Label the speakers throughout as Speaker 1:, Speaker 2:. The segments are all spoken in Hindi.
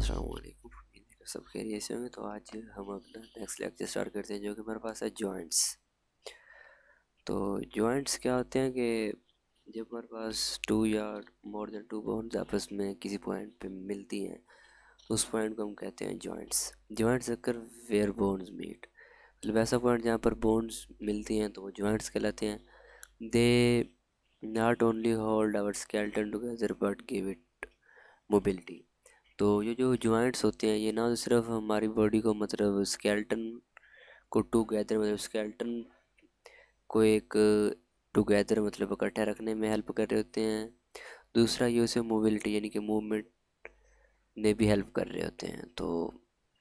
Speaker 1: अस्सलाम वालेकुम। उम्मीद है कि सब खैरियत से होंगे। तो आज हम अपना नेक्स्ट लेक्चर स्टार्ट करते हैं, जो कि हमारे पास है जॉइंट्स। तो जॉइंट्स क्या होते हैं कि जब हमारे पास टू या मोर देन टू बोन्स आपस में किसी पॉइंट पे मिलती हैं, तो उस पॉइंट को हम कहते हैं joints. Joints occur where bones meet, मतलब ऐसा पॉइंट जहाँ पर बोन्स मिलती हैं तो वो जॉइंट्स कहलाते हैं। They not only hold our skeleton together but give it mobility. तो ये जो जॉइंट्स होते हैं ये ना सिर्फ हमारी बॉडी को, मतलब स्केलेटन को टुगेदर, मतलब स्केलेटन को एक टुगेदर मतलब इकट्ठा रखने में हेल्प कर रहे होते हैं। दूसरा ये उसे मोबिलिटी यानी कि मूवमेंट में भी हेल्प कर रहे होते हैं। तो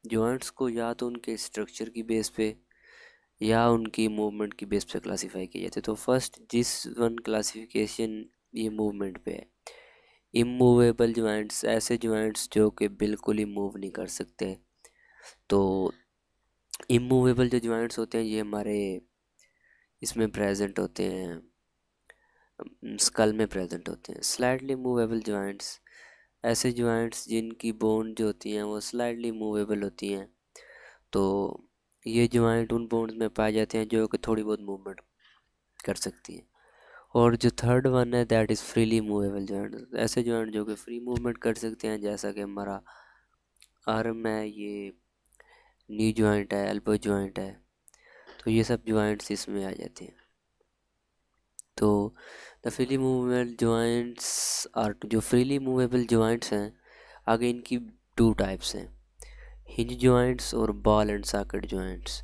Speaker 1: जॉइंट्स को या तो उनके स्ट्रक्चर की बेस पे या उनकी मूवमेंट की बेस पे क्लासीफाई किया जाता है। तो फर्स्ट जिस वन क्लासिफिकेशन ये मूवमेंट पे है, इमूवेबल जॉइंट्स, ऐसे जॉइंट्स जो कि बिल्कुल ही मूव नहीं कर सकते। तो इमूवेबल जो जॉइंट्स होते हैं ये हमारे इसमें प्रेजेंट होते हैं, स्कल में प्रेजेंट होते हैं। स्लाइडली मूवेबल जॉइंट्स, ऐसे जॉइंट्स जिनकी बोन जो होती हैं वो स्लाइडली मूवेबल होती हैं। तो ये जॉइंट उन बोन्स में पाए जाते हैं जो कि थोड़ी बहुत मूवमेंट कर सकती हैं। और जो थर्ड वन है that is freely movable joint, ऐसे जॉइंट जो कि फ्री मूवमेंट कर सकते हैं, जैसा कि हमारा आर्म है, ये नी जॉइंट है, एल्बो जॉइंट है। तो ये सब जॉइंट्स इसमें आ जाते हैं। तो the freely movable joints are, जो फ्रीली मूवेबल जॉइंट्स हैं आगे इनकी टू टाइप्स हैं, हिंज जॉइंट्स और बॉल एंड सॉकेट जॉइंट्स।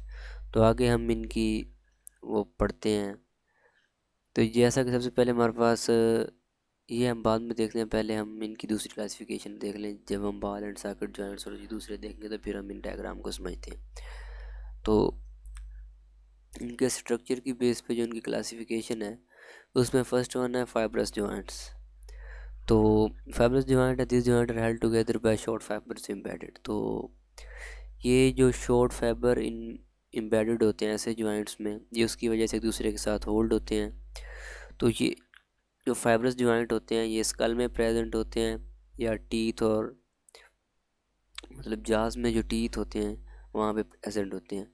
Speaker 1: तो आगे हम इनकी वो पढ़ते हैं। तो जैसा कि सबसे पहले हमारे पास ये हम बाद में देखते हैं, पहले हम इनकी दूसरी क्लासिफिकेशन देख लें। जब हम बॉल एंड सॉकेट जॉइंट्स और ये दूसरे देखेंगे तो फिर हम इन डायग्राम को समझते हैं। तो इनके स्ट्रक्चर की बेस पे जो इनकी क्लासिफिकेशन है उसमें फर्स्ट वन है फाइब्रस जॉइंट्स। तो फाइब्रस जॉइंट है, this joint are held together by short fibres embedded. तो ये जो शॉर्ट फाइबर इन एम्बेडेड होते हैं ऐसे जॉइंट्स में, ये उसकी वजह से एक दूसरे के साथ होल्ड होते हैं। तो ये जो फाइब्रस जॉइंट होते हैं ये स्कल में प्रेजेंट होते हैं, या टीथ और मतलब जाज में जो टीथ होते हैं वहाँ पे प्रेजेंट होते हैं।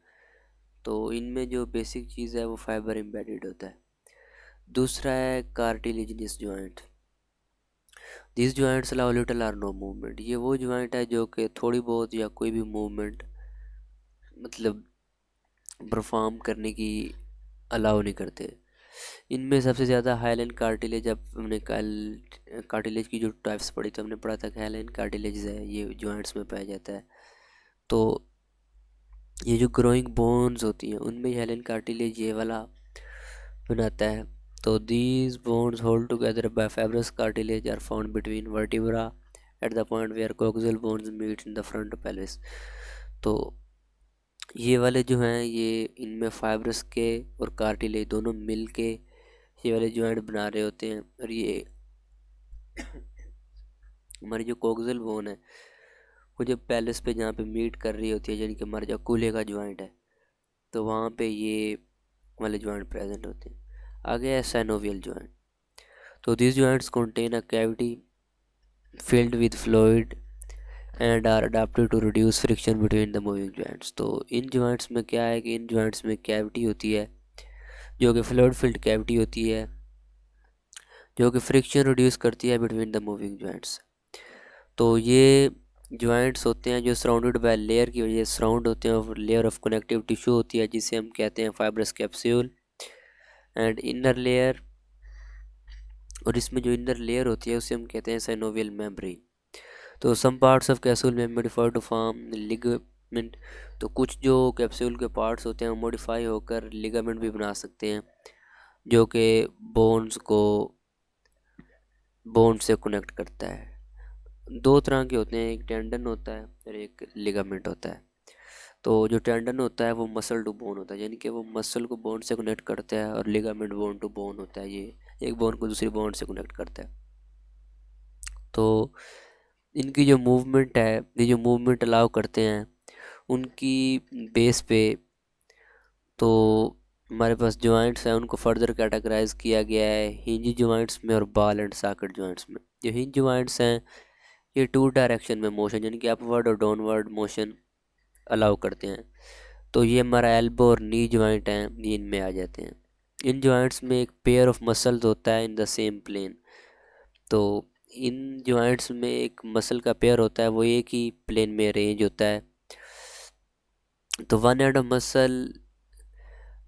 Speaker 1: तो इनमें जो बेसिक चीज़ है वो फाइबर एम्बेडेड होता है। दूसरा है cartilaginous joint, this joints allow little or no movement. ये वो जॉइंट है जो कि थोड़ी बहुत या कोई भी मूवमेंट मतलब परफॉर्म करने की अलाउ नहीं करते। इनमें सबसे ज़्यादा हाइलाइन कार्टिलेज, अब हमने कल कार्टिलेज की जो टाइप्स पढ़ी तो हमने पढ़ा था कि हाइलाइन कार्टिलेज है ये जॉइंट्स में पाया जाता है। तो ये जो ग्रोइंग बोन्स होती हैं उनमें हाइलाइन कार्टिलेज ये वाला बनाता है। तो these bones hold together by fibrous cartilage are found between vertebra at the point where coxal bones meet in the front pelvis. तो ये वाले जो हैं ये इनमें फाइब्रस के और कार्टिलेज दोनों मिल के ये वाले जॉइंट बना रहे होते हैं। और ये हमारी जो कोक्सियल बोन है वो जब पेल्विस पे जहाँ पे मीट कर रही होती है, यानी कि हमारा जो कूल्हे का जॉइंट है, तो वहाँ पे ये वाले जॉइंट प्रेजेंट होते हैं। आगे है साइनोवियल जॉइंट। तो this joints contain a cavity filled with fluid and are adapted to reduce friction between the moving joints। तो इन जॉइंट्स में क्या है कि इन जॉइंट्स में कैविटी होती है जो कि फ्लूइड फिल्ड कैविटी होती है, जो कि फ्रिक्शन रिड्यूस करती है बिटवीन द मूविंग जॉइंट्स। तो ये जॉइंट्स होते हैं जो सराउंडेड बाय लेयर की वजह से सराउंड होते हैं, और लेयर ऑफ कनेक्टिव टिश्यू होती है जिसे हम कहते हैं fibrous capsule and inner layer. और इसमें जो इनर लेयर होती है उसे हम कहते हैं साइनोवियल मेम्ब्रेन। तो सम पार्ट्स ऑफ कैप्सूल में मॉडिफाइड टू फॉर्म लिगामेंट। तो कुछ जो कैप्सूल के पार्ट्स होते हैं वो मॉडिफाई होकर लिगामेंट भी बना सकते हैं, जो कि बोन्स को बोन से कनेक्ट करता है। दो तरह के होते हैं, एक टेंडन होता है और एक लिगामेंट होता है। तो जो टेंडन होता है वो मसल टू बोन होता है, यानी कि वो मसल को बोन से कनेक्ट करता है, और लिगामेंट बोन टू बोन होता है, ये एक बोन को दूसरी बोन से कनेक्ट करता है। तो इनकी जो मूवमेंट है, ये जो मूवमेंट अलाउ करते हैं उनकी बेस पे तो हमारे पास जॉइंट्स हैं उनको फर्दर कैटेगराइज किया गया है हिंज जॉइंट्स में और बॉल एंड सॉकेट जॉइंट्स में। जो हिंज जॉइंट्स हैं ये 2 डायरेक्शन में मोशन यानी कि अपवर्ड और डाउनवर्ड मोशन अलाउ करते हैं। तो ये हमारा एल्बो और नी जॉइंट हैं, ये इनमें आ जाते हैं। इन जॉइंट्स में एक पेयर ऑफ मसल्स होता है इन द सेम प्लेन। तो इन जॉइंट्स में एक मसल का पेयर होता है, वो एक ही प्लेन में अरेंज होता है। तो one end of muscle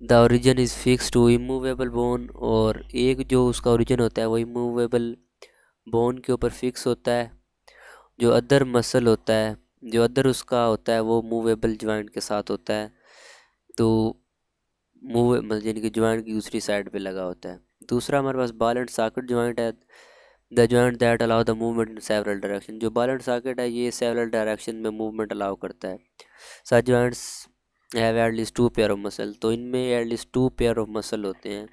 Speaker 1: the origin is fix to immovable bone, और एक जो उसका ओरिजिन होता है वो इमूवेबल बोन के ऊपर फिक्स होता है। जो अदर मसल होता है, जो अदर उसका होता है वो मूवेबल जॉइंट के साथ होता है। तो मूव मतलब यानी कि जॉइंट की दूसरी साइड पे लगा होता है। दूसरा हमारे पास बॉल एंड सॉकेट जॉइंट है, the joint that allow the movement in several direction. जो बॉल एंड सॉकेट है ये सेवरल डायरेक्शन में मूवमेंट अलाउ करता है। Such joints have at least 2 pair of muscle. तो इनमें एटलीस्ट 2 पेयर ऑफ मसल होते हैं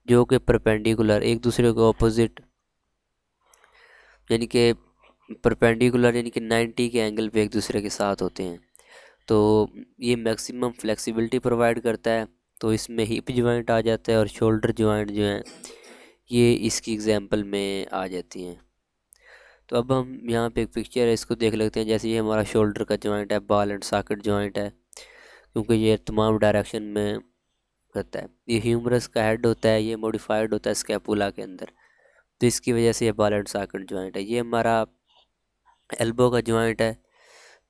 Speaker 1: जो कि परपेंडिकुलर एक दूसरे के ऑपोजिट, यानी कि परपेंडिकुलर यानी कि 90 के एंगल पे एक दूसरे के साथ होते हैं। तो ये मैक्सिमम फ्लेक्सिबिलिटी प्रोवाइड करता है। तो इसमें हिप जॉइंट आ जाता है और शोल्डर जॉइंट जो हैं ये इसकी एग्जांपल में आ जाती हैं। तो अब हम यहाँ पे एक पिक्चर है, इसको देख लेते हैं। जैसे ये हमारा शोल्डर का जॉइंट है, बॉल एंड सॉकेट जॉइंट है, क्योंकि ये तमाम डायरेक्शन में करता है। ये ह्यूमरस का हेड होता है, ये मॉडिफाइड होता है स्कैपुला के अंदर, तो इसकी वजह से ये बॉल एंड सॉकेट जॉइंट है। ये हमारा एल्बो का जॉइंट है,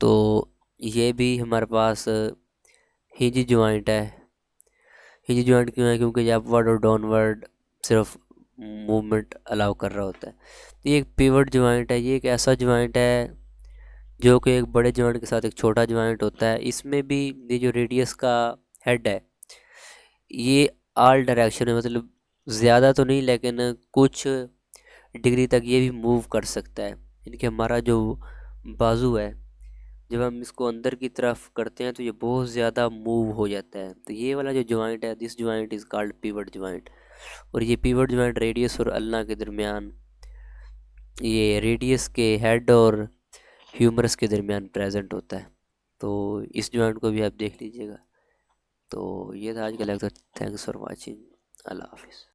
Speaker 1: तो ये भी हमारे पास हिंज जॉइंट है। हिंज जॉइंट क्यों है? क्योंकि ये अपवर्ड और डाउनवर्ड सिर्फ मूवमेंट अलाउ कर रहा होता है। तो ये एक पिवट जॉइंट है, ये एक ऐसा जॉइंट है जो कि एक बड़े जॉइंट के साथ एक छोटा जॉइंट होता है। इसमें भी ये जो रेडियस का हेड है ये ऑल डायरेक्शन में, मतलब ज़्यादा तो नहीं लेकिन कुछ डिग्री तक ये भी मूव कर सकता है। यानी कि हमारा जो बाजू है, जब हम इसको अंदर की तरफ करते हैं तो ये बहुत ज़्यादा मूव हो जाता है। तो ये वाला जो जॉइंट है, this joint is called pivot joint. और ये पिवट जॉइंट रेडियस और अल्ना के दरमियान, ये रेडियस के हेड और ह्यूमरस के दरमियान प्रेजेंट होता है। तो इस जॉइंट को भी आप देख लीजिएगा। तो ये था आज का लेक्चर। Thanks for watching. अल्लाह हाफिज़।